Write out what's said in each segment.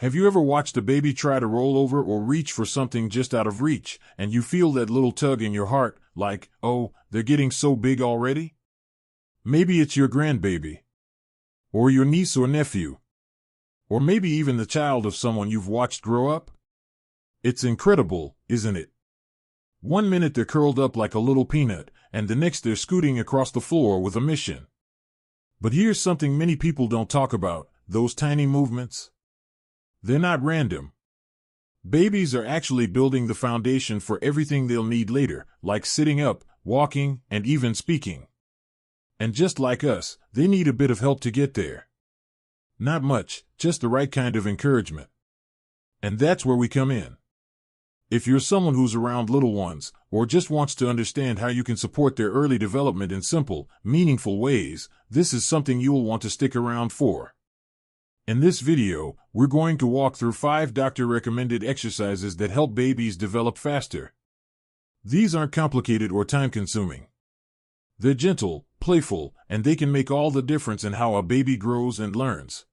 Have you ever watched a baby try to roll over or reach for something just out of reach, and you feel that little tug in your heart, like, oh, they're getting so big already? Maybe it's your grandbaby, or your niece or nephew, or maybe even the child of someone you've watched grow up. It's incredible, isn't it? One minute they're curled up like a little peanut, and the next they're scooting across the floor with a mission. But here's something many people don't talk about, those tiny movements. They're not random. Babies are actually building the foundation for everything they'll need later, like sitting up, walking, and even speaking. And just like us, they need a bit of help to get there. Not much, just the right kind of encouragement. And that's where we come in. If you're someone who's around little ones, or just wants to understand how you can support their early development in simple, meaningful ways, this is something you'll want to stick around for. In this video, we're going to walk through 5 doctor-recommended exercises that help babies develop faster. These aren't complicated or time-consuming. They're gentle, playful, and they can make all the difference in how a baby grows and learns.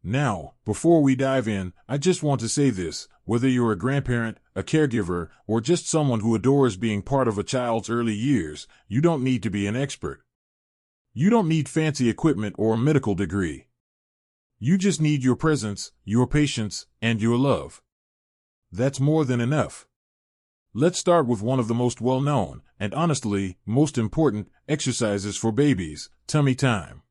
Now, before we dive in, I just want to say this: whether you're a grandparent, a caregiver, or just someone who adores being part of a child's early years, you don't need to be an expert. You don't need fancy equipment or a medical degree. You just need your presence, your patience, and your love. That's more than enough. Let's start with one of the most well-known, and honestly, most important, exercises for babies: tummy time.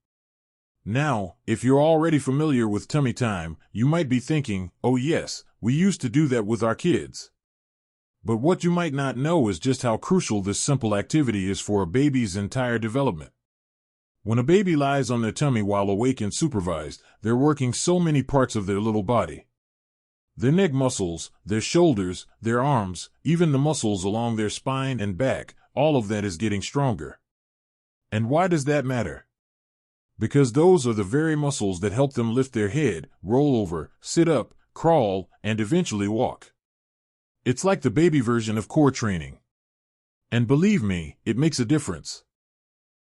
Now, if you're already familiar with tummy time, you might be thinking, oh yes, we used to do that with our kids. But what you might not know is just how crucial this simple activity is for a baby's entire development. When a baby lies on their tummy while awake and supervised, they're working so many parts of their little body. Their neck muscles, their shoulders, their arms, even the muscles along their spine and back, all of that is getting stronger. And why does that matter? Because those are the very muscles that help them lift their head, roll over, sit up, crawl, and eventually walk. It's like the baby version of core training. And believe me, it makes a difference.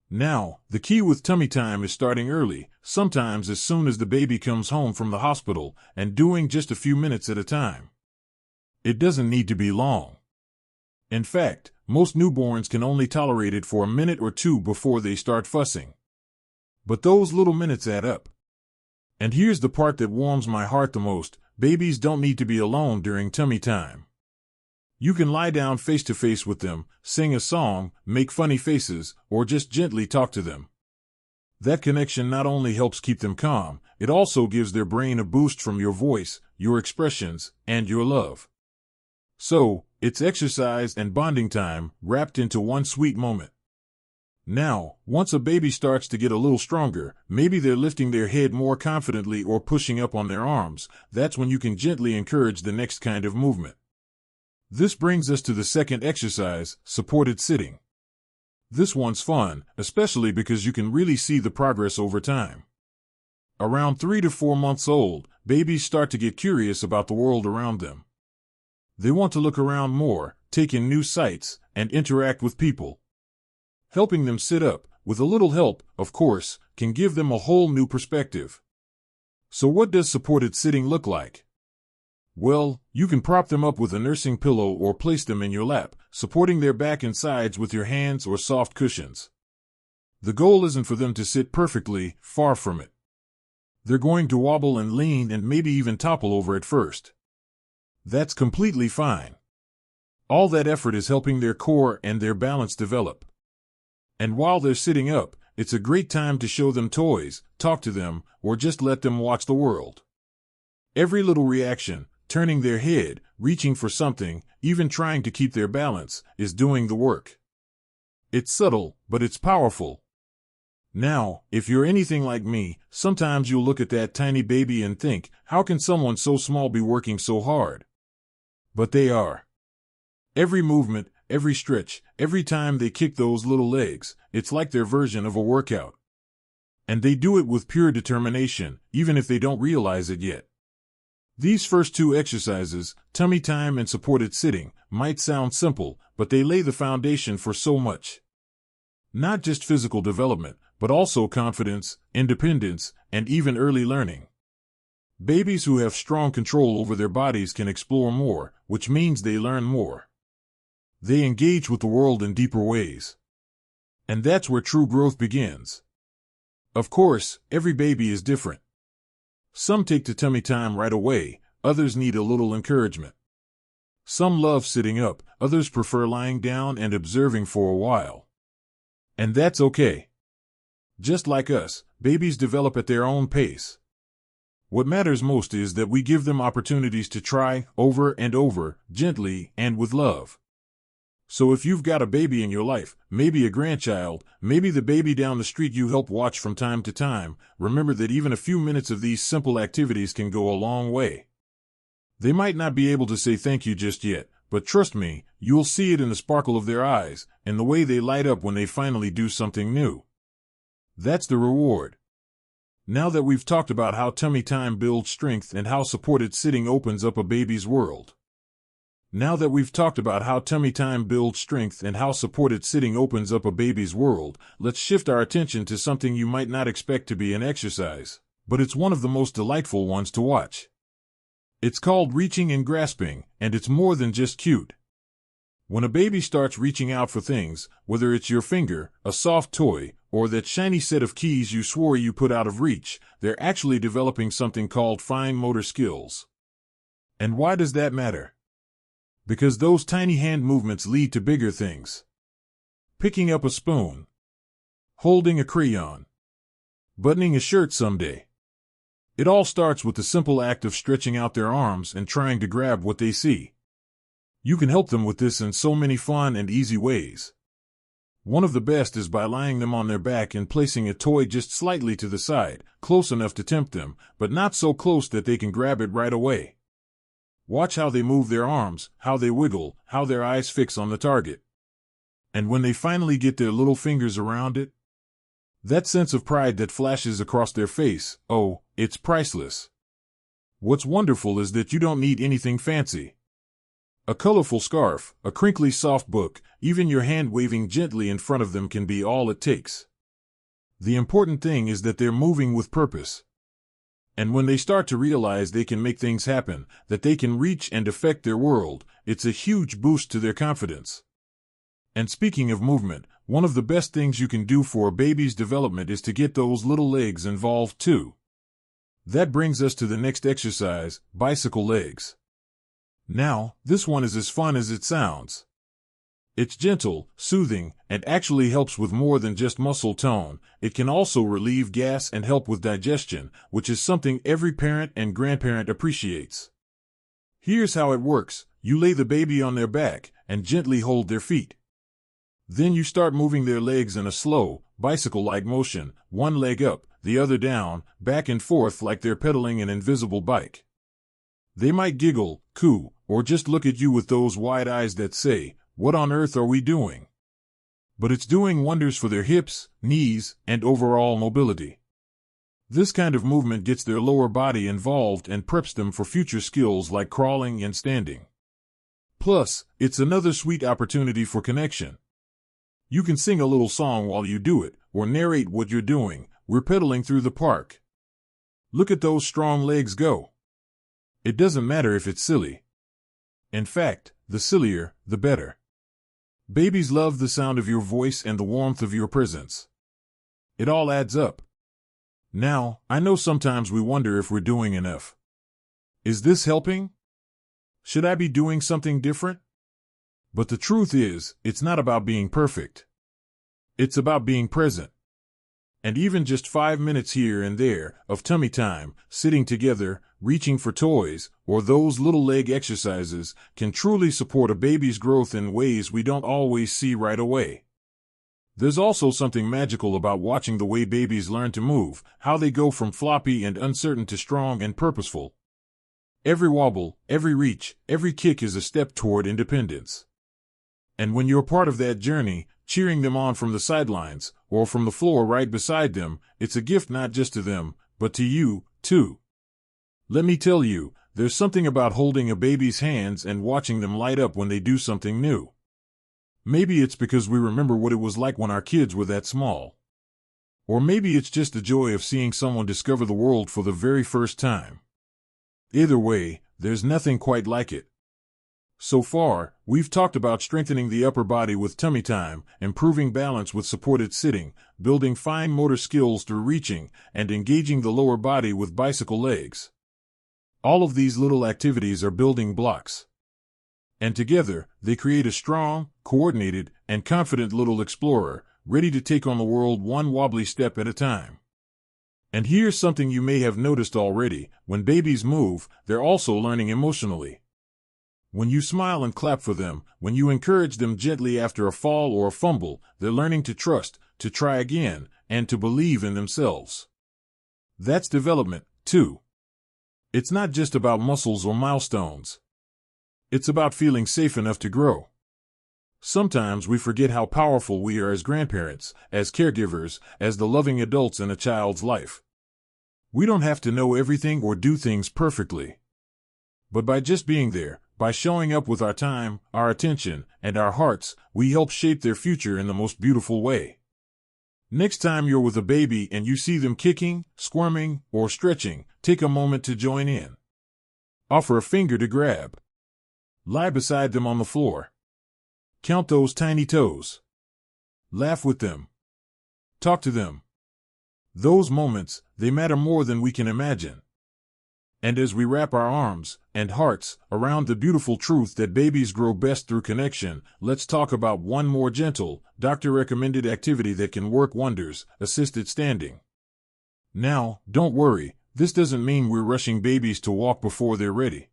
Now, the key with tummy time is starting early, sometimes as soon as the baby comes home from the hospital, and doing just a few minutes at a time. It doesn't need to be long. In fact, most newborns can only tolerate it for a minute or two before they start fussing. But those little minutes add up. And here's the part that warms my heart the most: babies don't need to be alone during tummy time. You can lie down face to face with them, sing a song, make funny faces, or just gently talk to them. That connection not only helps keep them calm, it also gives their brain a boost from your voice, your expressions, and your love. So, it's exercise and bonding time, wrapped into one sweet moment. Now, once a baby starts to get a little stronger, maybe they're lifting their head more confidently or pushing up on their arms, that's when you can gently encourage the next kind of movement. This brings us to the second exercise, supported sitting. This one's fun, especially because you can really see the progress over time. Around 3 to 4 months old, babies start to get curious about the world around them. They want to look around more, take in new sights, and interact with people. Helping them sit up, with a little help, of course, can give them a whole new perspective. So what does supported sitting look like? Well, you can prop them up with a nursing pillow or place them in your lap, supporting their back and sides with your hands or soft cushions. The goal isn't for them to sit perfectly, far from it. They're going to wobble and lean and maybe even topple over at first. That's completely fine. All that effort is helping their core and their balance develop. And while they're sitting up, it's a great time to show them toys, talk to them, or just let them watch the world. Every little reaction, turning their head, reaching for something, even trying to keep their balance, is doing the work. It's subtle, but it's powerful. Now, if you're anything like me, sometimes you'll look at that tiny baby and think, how can someone so small be working so hard? But they are. Every movement, every stretch, every time they kick those little legs, it's like their version of a workout. And they do it with pure determination, even if they don't realize it yet. These first 2 exercises, tummy time and supported sitting, might sound simple, but they lay the foundation for so much. Not just physical development, but also confidence, independence, and even early learning. Babies who have strong control over their bodies can explore more, which means they learn more. They engage with the world in deeper ways. And that's where true growth begins. Of course, every baby is different. Some take to tummy time right away, others need a little encouragement. Some love sitting up, others prefer lying down and observing for a while. And that's okay. Just like us, babies develop at their own pace. What matters most is that we give them opportunities to try over and over, gently and with love. So if you've got a baby in your life, maybe a grandchild, maybe the baby down the street you help watch from time to time, remember that even a few minutes of these simple activities can go a long way. They might not be able to say thank you just yet, but trust me, you'll see it in the sparkle of their eyes, and the way they light up when they finally do something new. That's the reward. Now that we've talked about how tummy time builds strength and how supported sitting opens up a baby's world. Let's shift our attention to something you might not expect to be an exercise, but it's one of the most delightful ones to watch. It's called reaching and grasping, and it's more than just cute. When a baby starts reaching out for things, whether it's your finger, a soft toy, or that shiny set of keys you swore you put out of reach, they're actually developing something called fine motor skills. And why does that matter? Because those tiny hand movements lead to bigger things. Picking up a spoon. Holding a crayon. Buttoning a shirt someday. It all starts with the simple act of stretching out their arms and trying to grab what they see. You can help them with this in so many fun and easy ways. One of the best is by lying them on their back and placing a toy just slightly to the side, close enough to tempt them, but not so close that they can grab it right away. Watch how they move their arms, how they wiggle, how their eyes fix on the target. And when they finally get their little fingers around it, that sense of pride that flashes across their face, oh, it's priceless. What's wonderful is that you don't need anything fancy. A colorful scarf, a crinkly soft book, even your hand waving gently in front of them can be all it takes. The important thing is that they're moving with purpose. And when they start to realize they can make things happen, that they can reach and affect their world, it's a huge boost to their confidence. And speaking of movement, one of the best things you can do for a baby's development is to get those little legs involved too. That brings us to the next exercise, bicycle legs. Now, this one is as fun as it sounds. It's gentle, soothing, and actually helps with more than just muscle tone. It can also relieve gas and help with digestion, which is something every parent and grandparent appreciates. Here's how it works. You lay the baby on their back and gently hold their feet. Then you start moving their legs in a slow, bicycle-like motion, one leg up, the other down, back and forth like they're pedaling an invisible bike. They might giggle, coo, or just look at you with those wide eyes that say, "What on earth are we doing?" But it's doing wonders for their hips, knees, and overall mobility. This kind of movement gets their lower body involved and preps them for future skills like crawling and standing. Plus, it's another sweet opportunity for connection. You can sing a little song while you do it, or narrate what you're doing. We're pedaling through the park. Look at those strong legs go. It doesn't matter if it's silly. In fact, the sillier, the better. Babies love the sound of your voice and the warmth of your presence. It all adds up. Now, I know sometimes we wonder if we're doing enough. Is this helping? Should I be doing something different? But the truth is, it's not about being perfect. It's about being present. And even just 5 minutes here and there of tummy time, sitting together, reaching for toys, or those little leg exercises can truly support a baby's growth in ways we don't always see right away. There's also something magical about watching the way babies learn to move, how they go from floppy and uncertain to strong and purposeful. Every wobble, every reach, every kick is a step toward independence. And when you're part of that journey, cheering them on from the sidelines, or from the floor right beside them, it's a gift not just to them, but to you, too. Let me tell you, there's something about holding a baby's hands and watching them light up when they do something new. Maybe it's because we remember what it was like when our kids were that small. Or maybe it's just the joy of seeing someone discover the world for the very first time. Either way, there's nothing quite like it. So far, we've talked about strengthening the upper body with tummy time, improving balance with supported sitting, building fine motor skills through reaching, and engaging the lower body with bicycle legs. All of these little activities are building blocks. And together, they create a strong, coordinated, and confident little explorer, ready to take on the world one wobbly step at a time. And here's something you may have noticed already: when babies move, they're also learning emotionally. When you smile and clap for them, when you encourage them gently after a fall or a fumble, they're learning to trust, to try again, and to believe in themselves. That's development, too. It's not just about muscles or milestones. It's about feeling safe enough to grow. Sometimes we forget how powerful we are as grandparents, as caregivers, as the loving adults in a child's life. We don't have to know everything or do things perfectly. But by just being there, by showing up with our time, our attention, and our hearts, we help shape their future in the most beautiful way. Next time you're with a baby and you see them kicking, squirming, or stretching, take a moment to join in. Offer a finger to grab. Lie beside them on the floor. Count those tiny toes. Laugh with them. Talk to them. Those moments, they matter more than we can imagine. And as we wrap our arms and hearts around the beautiful truth that babies grow best through connection, let's talk about one more gentle, doctor-recommended activity that can work wonders: assisted standing. Now, don't worry, this doesn't mean we're rushing babies to walk before they're ready.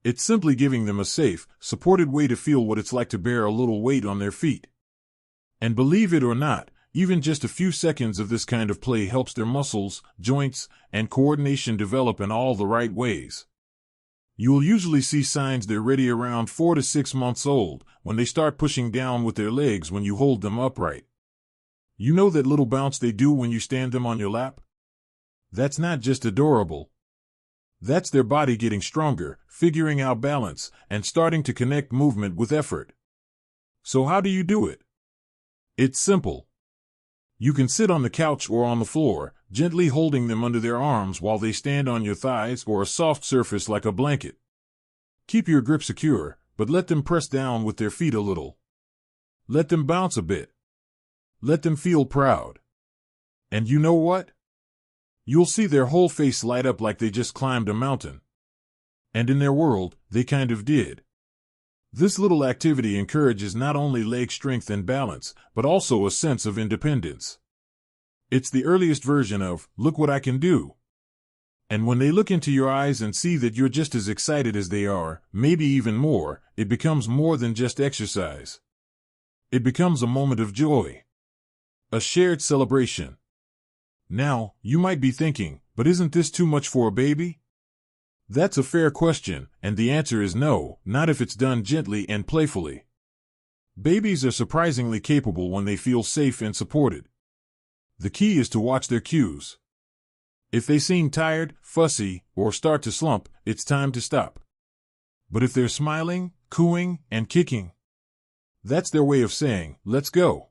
It's simply giving them a safe, supported way to feel what it's like to bear a little weight on their feet. And believe it or not, even just a few seconds of this kind of play helps their muscles, joints, and coordination develop in all the right ways. You'll usually see signs they're ready around 4 to 6 months old, when they start pushing down with their legs when you hold them upright. You know that little bounce they do when you stand them on your lap? That's not just adorable. That's their body getting stronger, figuring out balance, and starting to connect movement with effort. So how do you do it? It's simple. You can sit on the couch or on the floor, gently holding them under their arms while they stand on your thighs or a soft surface like a blanket. Keep your grip secure, but let them press down with their feet a little. Let them bounce a bit. Let them feel proud. And you know what? You'll see their whole face light up like they just climbed a mountain. And in their world, they kind of did. This little activity encourages not only leg strength and balance, but also a sense of independence. It's the earliest version of, "Look what I can do." And when they look into your eyes and see that you're just as excited as they are, maybe even more, it becomes more than just exercise. It becomes a moment of joy. A shared celebration. Now, you might be thinking, but isn't this too much for a baby? That's a fair question, and the answer is no, not if it's done gently and playfully. Babies are surprisingly capable when they feel safe and supported. The key is to watch their cues. If they seem tired, fussy, or start to slump, it's time to stop. But if they're smiling, cooing, and kicking, that's their way of saying, "Let's go."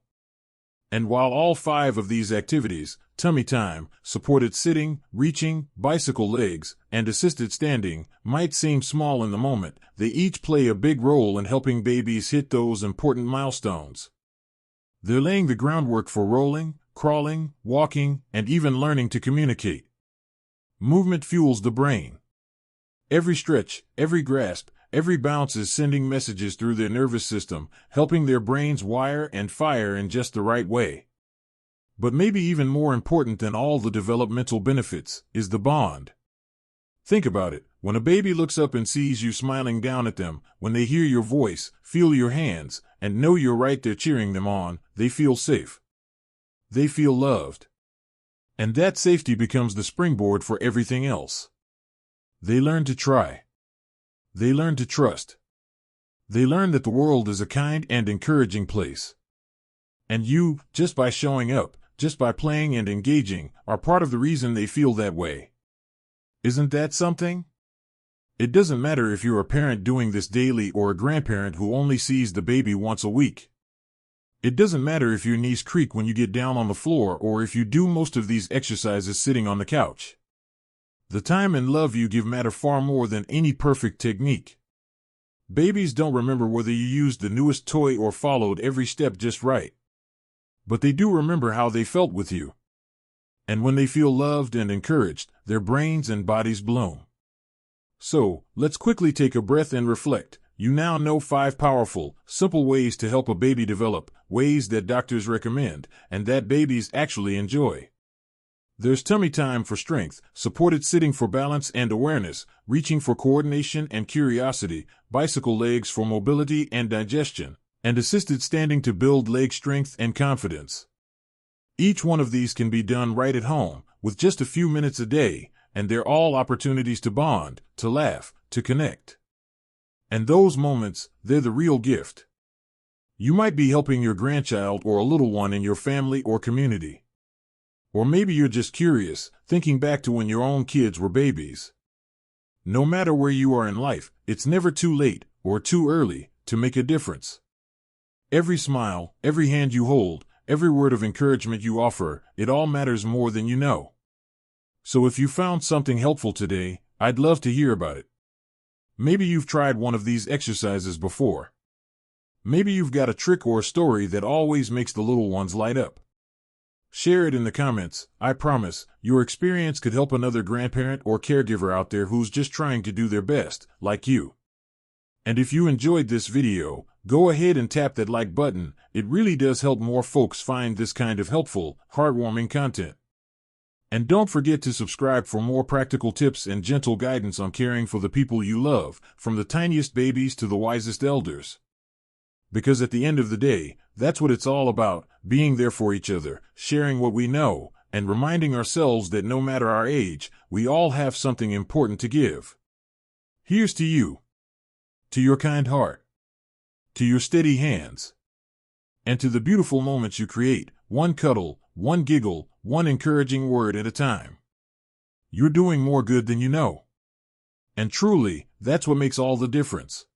And while all 5 of these activities, tummy time, supported sitting, reaching, bicycle legs, and assisted standing, might seem small in the moment, they each play a big role in helping babies hit those important milestones. They're laying the groundwork for rolling, crawling, walking, and even learning to communicate. Movement fuels the brain. Every stretch, every grasp, every bounce is sending messages through their nervous system, helping their brains wire and fire in just the right way. But maybe even more important than all the developmental benefits is the bond. Think about it. When a baby looks up and sees you smiling down at them, when they hear your voice, feel your hands, and know you're right there cheering them on, they feel safe. They feel loved. And that safety becomes the springboard for everything else. They learn to try. They learn to trust. They learn that the world is a kind and encouraging place. And you, just by showing up, just by playing and engaging, are part of the reason they feel that way. Isn't that something? It doesn't matter if you're a parent doing this daily or a grandparent who only sees the baby once a week. It doesn't matter if your knees creak when you get down on the floor or if you do most of these exercises sitting on the couch. The time and love you give matter far more than any perfect technique. Babies don't remember whether you used the newest toy or followed every step just right. But they do remember how they felt with you. And when they feel loved and encouraged, their brains and bodies bloom. So, let's quickly take a breath and reflect. You now know 5 powerful, simple ways to help a baby develop, ways that doctors recommend, and that babies actually enjoy. There's tummy time for strength, supported sitting for balance and awareness, reaching for coordination and curiosity, bicycle legs for mobility and digestion, and assisted standing to build leg strength and confidence. Each one of these can be done right at home, with just a few minutes a day, and they're all opportunities to bond, to laugh, to connect. And those moments, they're the real gift. You might be helping your grandchild or a little one in your family or community. Or maybe you're just curious, thinking back to when your own kids were babies. No matter where you are in life, it's never too late, or too early, to make a difference. Every smile, every hand you hold, every word of encouragement you offer, it all matters more than you know. So if you found something helpful today, I'd love to hear about it. Maybe you've tried one of these exercises before. Maybe you've got a trick or a story that always makes the little ones light up. Share it in the comments. I promise, your experience could help another grandparent or caregiver out there who's just trying to do their best, like you. And if you enjoyed this video, go ahead and tap that like button. It really does help more folks find this kind of helpful, heartwarming content. And don't forget to subscribe for more practical tips and gentle guidance on caring for the people you love, from the tiniest babies to the wisest elders. Because at the end of the day, that's what it's all about, being there for each other, sharing what we know, and reminding ourselves that no matter our age, we all have something important to give. Here's to you. To your kind heart. To your steady hands. And to the beautiful moments you create, one cuddle, one giggle, one encouraging word at a time. You're doing more good than you know. And truly, that's what makes all the difference.